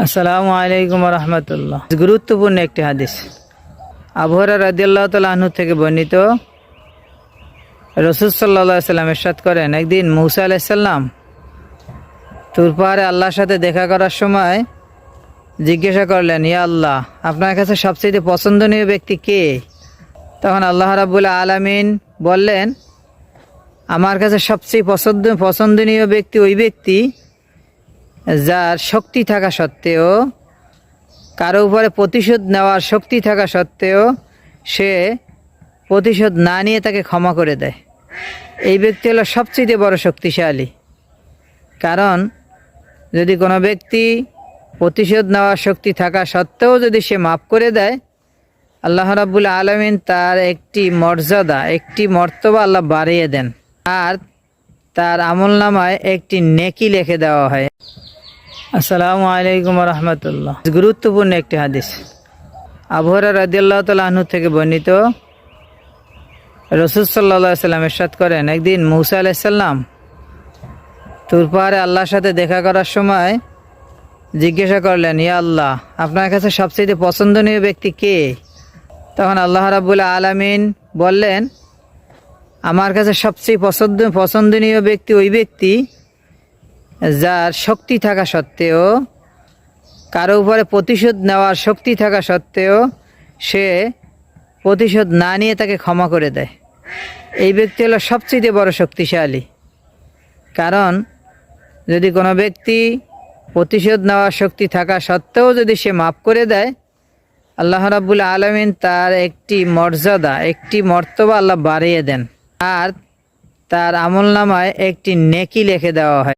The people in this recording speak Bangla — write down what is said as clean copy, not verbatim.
আসসালামু আলাইকুম রহমতুল্লাহ। গুরুত্বপূর্ণ একটি হাদিস আবু হুরায়রা রাদিয়াল্লাহু তাআলা আনহু থেকে বর্ণিত। রাসূল সাল্লাল্লাহু আলাইহি ওয়াসাল্লাম ইরশাদ করেন, একদিন মূসা আলাইহিস সালাম তুর পাহাড়ে আল্লাহর সাথে দেখা করার সময় জিজ্ঞাসা করলেন, ইয়া আল্লাহ, আপনার কাছে সবচেয়ে পছন্দনীয় ব্যক্তি কে? তখন আল্লাহ রাব্বুল আলামিন বললেন, আমার কাছে সবচেয়ে পছন্দনীয় ব্যক্তি ওই ব্যক্তি যার শক্তি থাকা সত্ত্বেও, কারো উপরে প্রতিশোধ নেওয়ার শক্তি থাকা সত্ত্বেও সে প্রতিশোধ না নিয়ে তাকে ক্ষমা করে দেয়। এই ব্যক্তি হলো সবচেয়ে বড় শক্তিশালী। কারণ যদি কোনো ব্যক্তি প্রতিশোধ নেওয়ার শক্তি থাকা সত্ত্বেও যদি সে মাফ করে দেয়, আল্লাহ রাব্বুল আলামিন তার একটি মর্যাদা, একটি মর্তবা আল্লাহ বাড়িয়ে দেন, আর তার আমলনামায় একটি নেকি লিখে দেওয়া হয়। আসসালামু আলাইকুম রহমতুল্লাহ। গুরুত্বপূর্ণ একটি হাদিস আবু হুরায়রা রাদিয়াল্লাহু তাআলা আনহু থেকে বর্ণিত। রাসূল সাল্লাল্লাহু আলাইহি ওয়াসাল্লাম ইরশাদ করেন, একদিন মূসা আলাইহিস সালাম তুর পাহাড়ে আল্লাহর সাথে দেখা করার সময় জিজ্ঞাসা করলেন, ইয়া আল্লাহ, আপনার কাছে সবচেয়ে পছন্দনীয় ব্যক্তি কে? তখন আল্লাহ রাব্বুল আলামিন বললেন, আমার কাছে সবচেয়ে পছন্দনীয় ব্যক্তি ওই ব্যক্তি যার শক্তি থাকা সত্ত্বেও, কারো উপরে প্রতিশোধ নেওয়ার শক্তি থাকা সত্ত্বেও সে প্রতিশোধ না নিয়ে তাকে ক্ষমা করে দেয়। এই ব্যক্তি হলো সবচেয়ে বড় শক্তিশালী। কারণ যদি কোনো ব্যক্তি প্রতিশোধ নেওয়ার শক্তি থাকা সত্ত্বেও যদি সে মাফ করে দেয়, আল্লাহ রাব্বুল আলামিন তার একটি মর্যাদা, একটি মর্তবা আল্লাহ বাড়িয়ে দেন, আর তার আমলনামায় একটি নেকি লিখে দেওয়া হয়।